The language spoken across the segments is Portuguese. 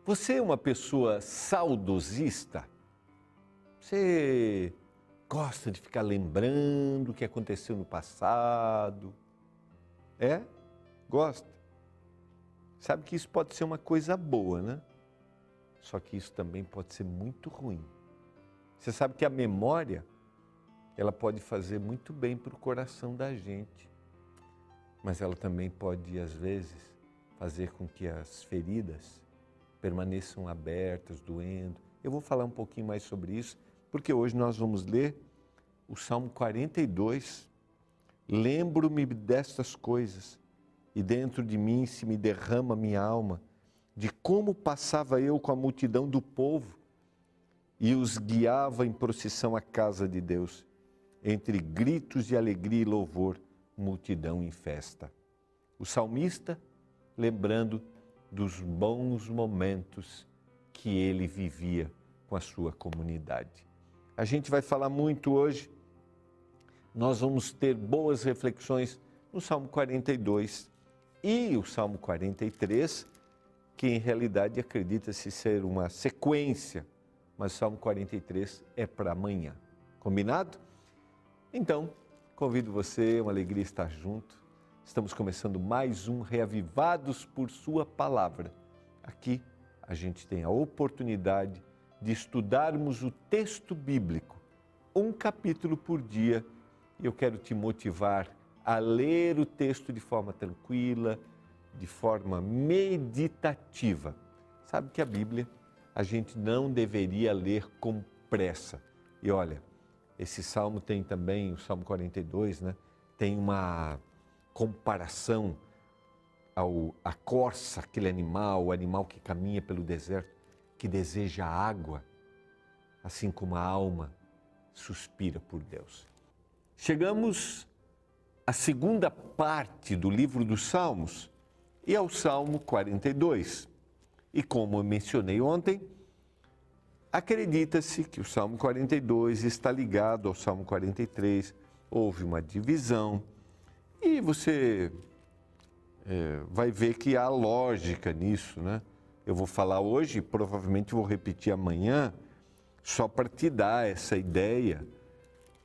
Você é uma pessoa saudosista? Você gosta de ficar lembrando o que aconteceu no passado? É? Gosta? Sabe que isso pode ser uma coisa boa, né? Só que isso também pode ser muito ruim. Você sabe que a memória, ela pode fazer muito bem para o coração da gente, mas ela também pode, às vezes, fazer com que as feridas permaneçam abertas, doendo. Eu vou falar um pouquinho mais sobre isso, porque hoje nós vamos ler o Salmo 42. Lembro-me destas coisas, e dentro de mim se me derrama minha alma, de como passava eu com a multidão do povo e os guiava em procissão à casa de Deus, entre gritos de alegria e louvor, multidão em festa. O salmista, lembrando dos bons momentos que ele vivia com a sua comunidade. A gente vai falar muito hoje, nós vamos ter boas reflexões no Salmo 42 e o Salmo 43, que em realidade acredita-se ser uma sequência, mas o Salmo 43 é para amanhã. Combinado? Então, convido você, é uma alegria estar junto. Estamos começando mais um Reavivados por Sua Palavra. Aqui a gente tem a oportunidade de estudarmos o texto bíblico, um capítulo por dia, e eu quero te motivar a ler o texto de forma tranquila, de forma meditativa. Sabe que a Bíblia a gente não deveria ler com pressa. E olha, esse salmo tem também, o Salmo 42, né? Tem uma comparação à corça, aquele animal, o animal que caminha pelo deserto, que deseja água, assim como a alma suspira por Deus. Chegamos à segunda parte do livro dos Salmos e ao Salmo 42. E como eu mencionei ontem, acredita-se que o Salmo 42 está ligado ao Salmo 43, houve uma divisão, e você vai ver que há lógica nisso, né? Eu vou falar hoje, provavelmente vou repetir amanhã, só para te dar essa ideia.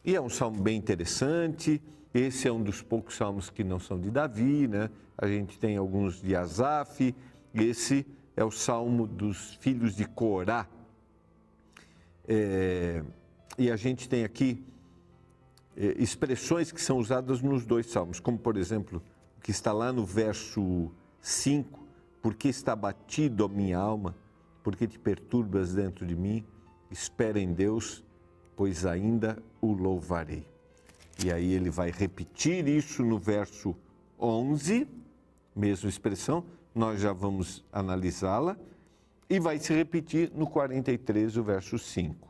E é um salmo bem interessante, esse é um dos poucos salmos que não são de Davi, né? A gente tem alguns de Asaf, esse é o salmo dos filhos de Corá. E a gente tem aqui expressões que são usadas nos dois salmos, como por exemplo, o que está lá no verso 5, porque está abatido a minha alma, porque te perturbas dentro de mim, espera em Deus, pois ainda o louvarei. E aí ele vai repetir isso no verso 11, mesma expressão, nós já vamos analisá-la, e vai se repetir no 43, o verso 5.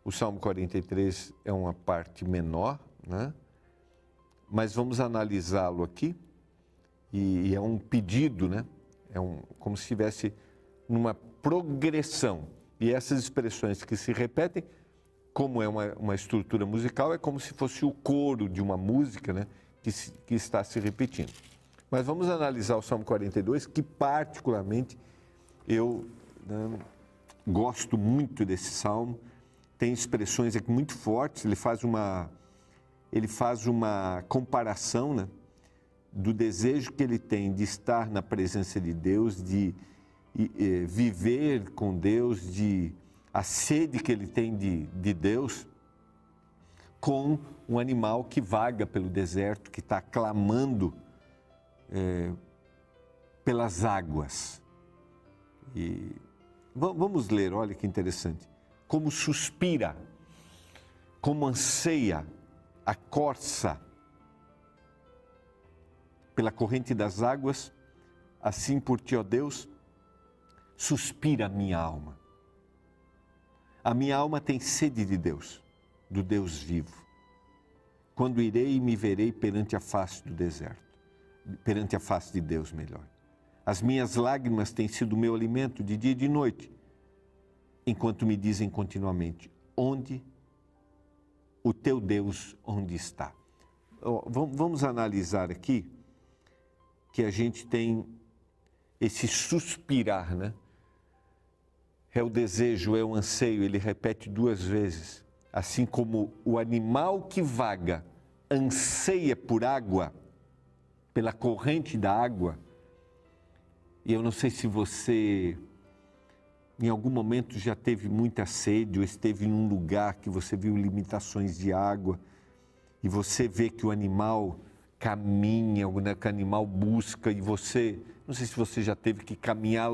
O Salmo 43 é uma parte menor, né? Mas vamos analisá-lo aqui, e é um pedido, né? Como se estivesse numa progressão. E essas expressões que se repetem, como é uma estrutura musical, é como se fosse o coro de uma música, né? Que está se repetindo. Mas vamos analisar o Salmo 42, que particularmente eu gosto muito desse salmo. Tem expressões aqui muito fortes, ele faz uma comparação, né, do desejo que ele tem de estar na presença de Deus, de viver com Deus, a sede que ele tem de Deus, com um animal que vaga pelo deserto, que está clamando pelas águas. E vamos ler, olha que interessante. Como suspira, como anseia a corça pela corrente das águas, assim por ti, ó Deus, suspira a minha alma. A minha alma tem sede de Deus, do Deus vivo. Quando irei e me verei perante a face do deserto, perante a face de Deus, melhor. As minhas lágrimas têm sido o meu alimento de dia e de noite, enquanto me dizem continuamente, onde o teu Deus, onde está? Vamos analisar aqui que a gente tem esse suspirar, né? é o desejo, é o anseio, ele repete 2 vezes. Assim como o animal que vaga anseia por água, pela corrente da água, e eu não sei se você em algum momento já teve muita sede ou esteve em um lugar que você viu limitações de água e você vê que o animal caminha, que o animal busca e você, não sei se você já teve que caminhar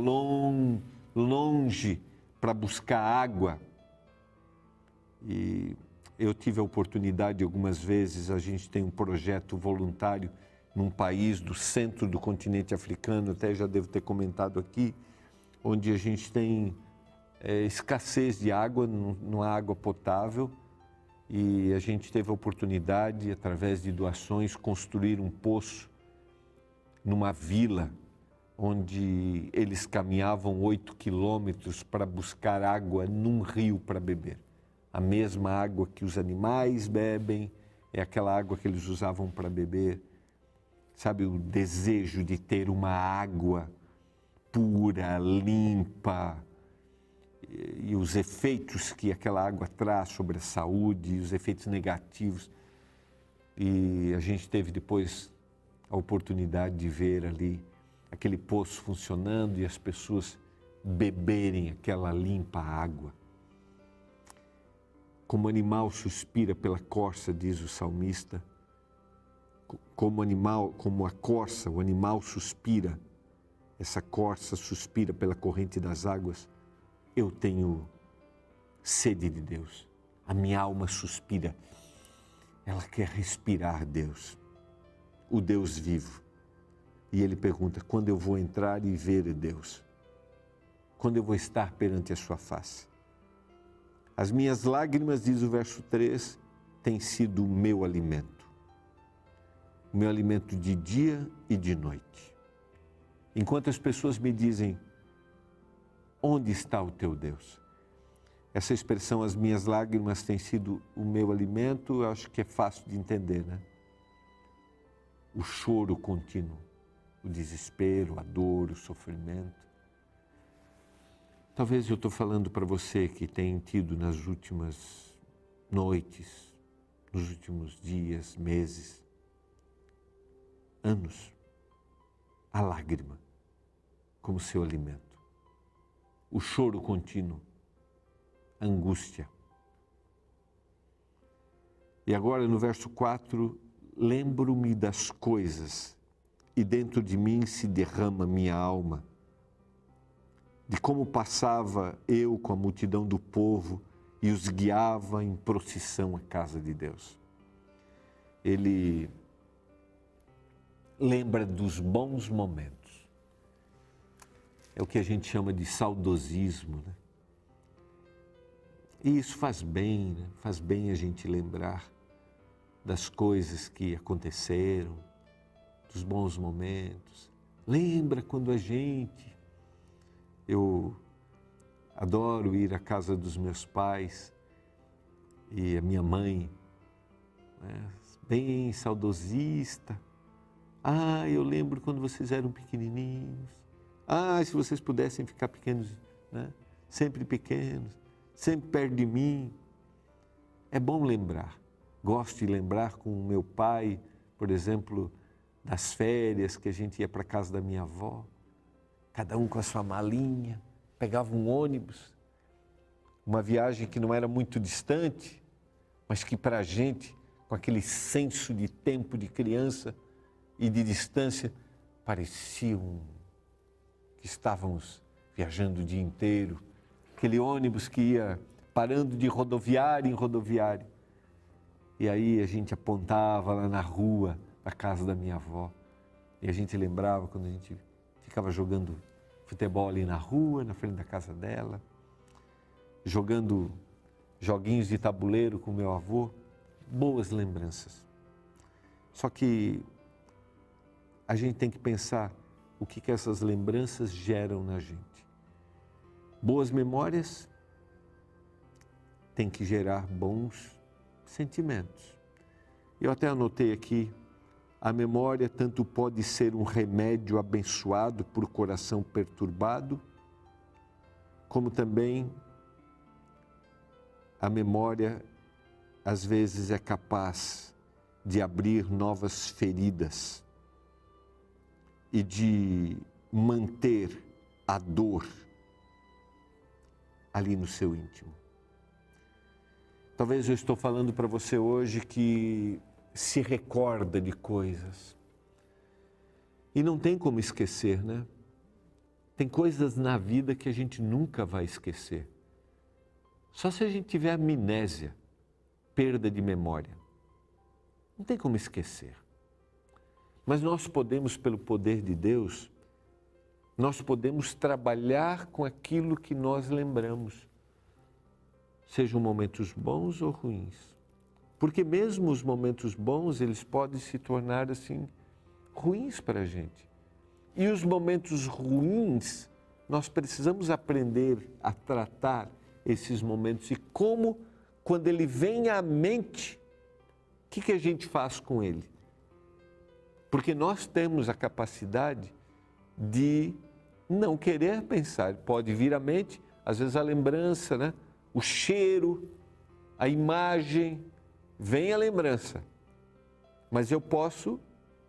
longe para buscar água. E eu tive a oportunidade algumas vezes, a gente tem um projeto voluntário num país do centro do continente africano, até já devo ter comentado aqui, onde a gente tem escassez de água, não há água potável, e a gente teve a oportunidade, através de doações, construir um poço numa vila, onde eles caminhavam 8 quilômetros para buscar água num rio para beber. A mesma água que os animais bebem, é aquela água que eles usavam para beber. Sabe, o desejo de ter uma água pura, limpa, e os efeitos que aquela água traz sobre a saúde, os efeitos negativos. E a gente teve depois a oportunidade de ver ali aquele poço funcionando e as pessoas beberem aquela limpa água. Como o animal suspira pela corça, diz o salmista, como a corça, o animal suspira, essa corça suspira pela corrente das águas, eu tenho sede de Deus. A minha alma suspira, ela quer respirar Deus, o Deus vivo. E ele pergunta, quando eu vou entrar e ver Deus? Quando eu vou estar perante a sua face? As minhas lágrimas, diz o verso 3, têm sido o meu alimento de dia e de noite. Enquanto as pessoas me dizem, onde está o teu Deus? Essa expressão, as minhas lágrimas têm sido o meu alimento, eu acho que é fácil de entender, né? O choro contínuo, o desespero, a dor, o sofrimento. Talvez eu estou falando para você que tem tido nas últimas noites, nos últimos dias, meses, anos, a lágrima como seu alimento, o choro contínuo, a angústia. E agora no verso 4, lembro-me das coisas e dentro de mim se derrama minha alma, de como passava eu com a multidão do povo e os guiava em procissão à casa de Deus. Ele lembra dos bons momentos. É o que a gente chama de saudosismo, né? E isso faz bem, né? Faz bem a gente lembrar das coisas que aconteceram, dos bons momentos. Lembra quando eu adoro ir à casa dos meus pais e a minha mãe, né, bem saudosista. Ah, eu lembro quando vocês eram pequenininhos. Ah, se vocês pudessem ficar pequenos, né? Sempre pequenos, sempre perto de mim. É bom lembrar. Gosto de lembrar com o meu pai, por exemplo, das férias que a gente ia para a casa da minha avó. Cada um com a sua malinha, pegava um ônibus, uma viagem que não era muito distante, mas que para a gente, com aquele senso de tempo de criança e de distância, parecia que estávamos viajando o dia inteiro. Aquele ônibus que ia parando de rodoviária em rodoviária. E aí a gente apontava lá na rua, a casa da minha avó, e a gente lembrava quando a gente ficava jogando futebol ali na rua, na frente da casa dela, jogando joguinhos de tabuleiro com meu avô, boas lembranças. Só que a gente tem que pensar o que essas lembranças geram na gente. Boas memórias têm que gerar bons sentimentos. Eu até anotei aqui, a memória tanto pode ser um remédio abençoado por coração perturbado, como também a memória às vezes é capaz de abrir novas feridas e de manter a dor ali no seu íntimo. Talvez eu estou falando para você hoje que se recorda de coisas e não tem como esquecer, né? Tem coisas na vida que a gente nunca vai esquecer. Só se a gente tiver amnésia, perda de memória. Não tem como esquecer. Mas nós podemos, pelo poder de Deus, nós podemos trabalhar com aquilo que nós lembramos, sejam momentos bons ou ruins. Porque mesmo os momentos bons, eles podem se tornar assim, ruins para a gente. E os momentos ruins, nós precisamos aprender a tratar esses momentos e como, quando ele vem à mente, o que a gente faz com ele? Porque nós temos a capacidade de não querer pensar. Pode vir à mente, às vezes a lembrança, né? O cheiro, a imagem, vem a lembrança. Mas eu posso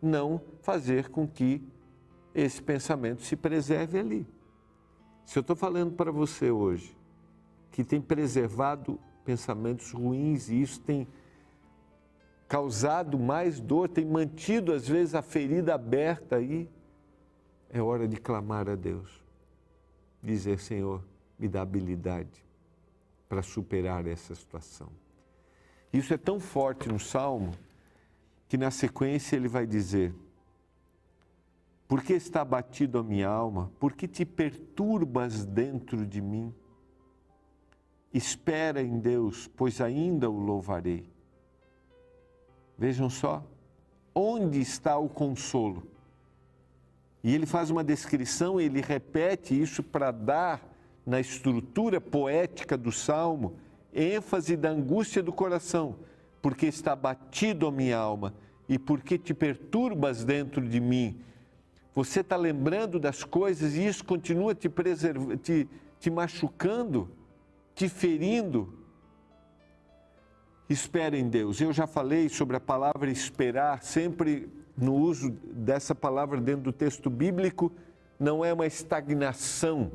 não fazer com que esse pensamento se preserve ali. Se eu estou falando para você hoje que tem preservado pensamentos ruins e isso tem causado mais dor, tem mantido às vezes a ferida aberta aí, é hora de clamar a Deus, dizer: Senhor, me dá habilidade para superar essa situação. Isso é tão forte no Salmo que na sequência ele vai dizer: por que está abatido a minha alma? Por que te perturbas dentro de mim? Espera em Deus, pois ainda o louvarei. Vejam só, onde está o consolo? E ele faz uma descrição, ele repete isso para dar, na estrutura poética do Salmo, ênfase da angústia do coração. Porque está abatido a minha alma e porque te perturbas dentro de mim. Você está lembrando das coisas e isso continua te machucando, te ferindo. Espera em Deus. Eu já falei sobre a palavra esperar, sempre no uso dessa palavra dentro do texto bíblico, não é uma estagnação,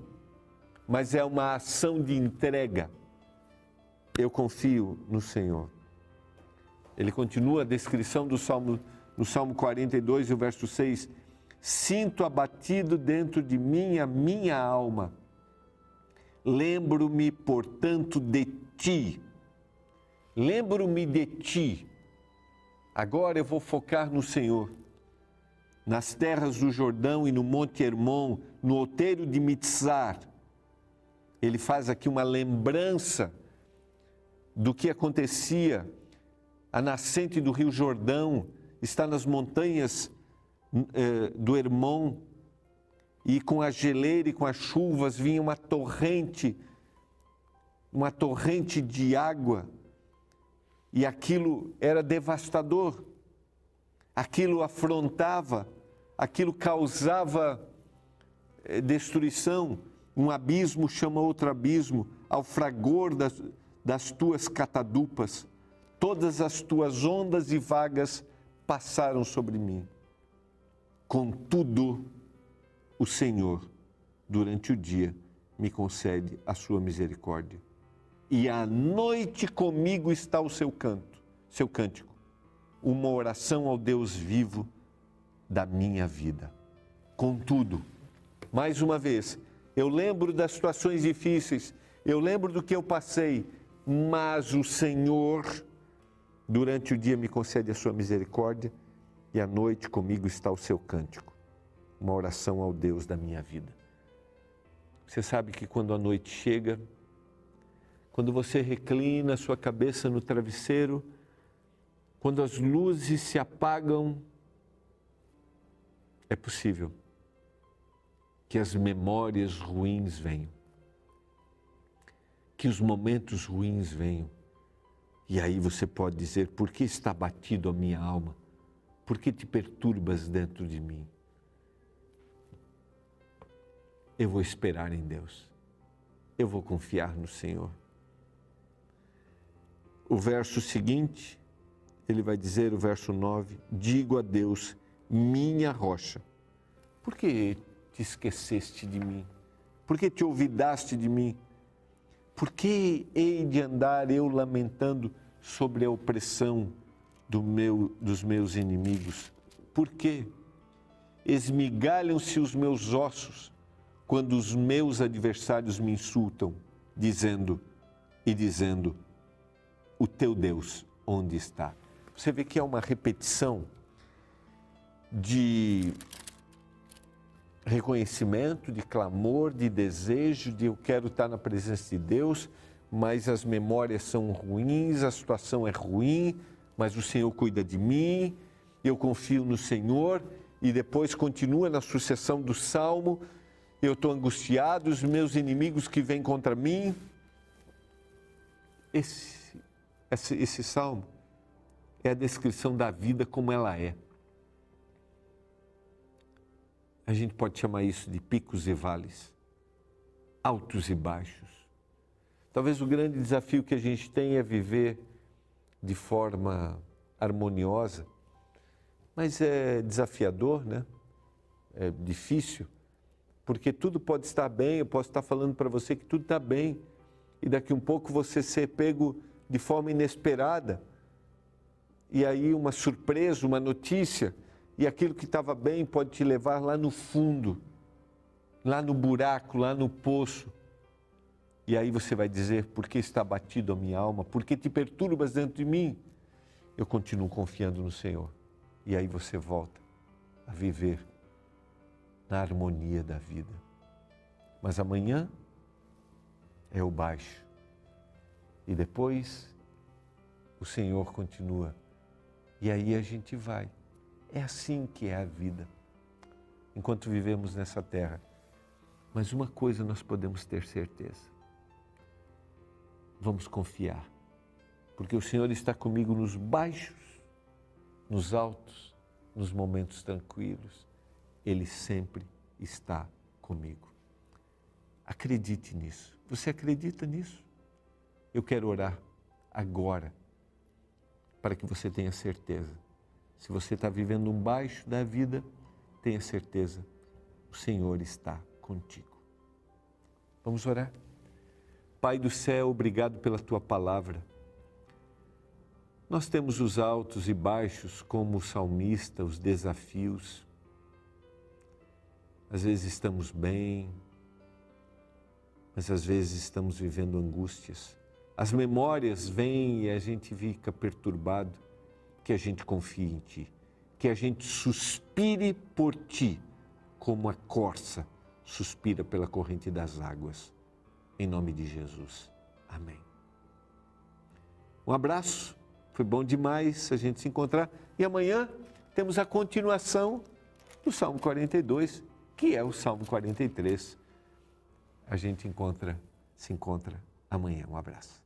mas é uma ação de entrega. Eu confio no Senhor. Ele continua a descrição do Salmo, no Salmo 42, o verso 6, sinto abatido dentro de mim a minha alma. Lembro-me, portanto, de ti. Lembro-me de ti. Agora eu vou focar no Senhor. Nas terras do Jordão e no Monte Hermon, no outeiro de Mitzar. Ele faz aqui uma lembrança do que acontecia. A nascente do Rio Jordão está nas montanhas do Hermon, e com a geleira e com as chuvas vinha uma torrente de água, e aquilo era devastador, aquilo afrontava, aquilo causava destruição. Um abismo chama outro abismo, ao fragor das tuas catadupas, todas as tuas ondas e vagas passaram sobre mim. Contudo, o Senhor, durante o dia, me concede a sua misericórdia. E à noite comigo está o seu cântico, uma oração ao Deus vivo da minha vida. Contudo, mais uma vez, eu lembro das situações difíceis, eu lembro do que eu passei, mas o Senhor, durante o dia, me concede a sua misericórdia e à noite comigo está o seu cântico, uma oração ao Deus da minha vida. Você sabe que quando a noite chega, quando você reclina a sua cabeça no travesseiro, quando as luzes se apagam, é possível que as memórias ruins venham, que os momentos ruins venham. E aí você pode dizer: por que está abatido a minha alma? Por que te perturbas dentro de mim? Eu vou esperar em Deus. eu vou confiar no Senhor. O verso seguinte, ele vai dizer, o verso 9, digo a Deus, minha rocha, por que te esqueceste de mim? Por que te olvidaste de mim? Por que hei de andar eu lamentando sobre a opressão dos meus inimigos? Por quê? Esmigalham-se os meus ossos quando os meus adversários me insultam, dizendo, o teu Deus onde está? Você vê que é uma repetição de reconhecimento, de clamor, de desejo, de eu quero estar na presença de Deus, mas as memórias são ruins, a situação é ruim, mas o Senhor cuida de mim, eu confio no Senhor, e depois continua na sucessão do Salmo, eu estou angustiado, os meus inimigos que vêm contra mim. Esse Salmo é a descrição da vida como ela é. A gente pode chamar isso de picos e vales, altos e baixos. Talvez o grande desafio que a gente tem é viver de forma harmoniosa, mas é desafiador, né? É difícil, porque tudo pode estar bem, eu posso estar falando para você que tudo está bem, e daqui um pouco você ser pego de forma inesperada, e aí uma surpresa, uma notícia, e aquilo que estava bem pode te levar lá no fundo, lá no buraco, lá no poço. E aí você vai dizer, por que está abatido a minha alma? Por que te perturbas dentro de mim? Eu continuo confiando no Senhor. E aí você volta a viver na harmonia da vida. Mas amanhã é o baixo. E depois o Senhor continua. E aí a gente vai. É assim que é a vida, enquanto vivemos nessa terra. Mas uma coisa nós podemos ter certeza. Vamos confiar, porque o Senhor está comigo nos baixos, nos altos, nos momentos tranquilos. Ele sempre está comigo. Acredite nisso. Você acredita nisso? Eu quero orar agora para que você tenha certeza. Se você está vivendo um baixo da vida, tenha certeza, o Senhor está contigo. Vamos orar? Pai do céu, obrigado pela Tua palavra. Nós temos os altos e baixos como o salmista, os desafios. Às vezes estamos bem, mas às vezes estamos vivendo angústias. As memórias vêm e a gente fica perturbado. Que a gente confie em Ti, que a gente suspire por Ti, como a corça suspira pela corrente das águas. Em nome de Jesus. Amém. Um abraço, foi bom demais a gente se encontrar. E amanhã temos a continuação do Salmo 42, que é o Salmo 43. A gente se encontra amanhã. Um abraço.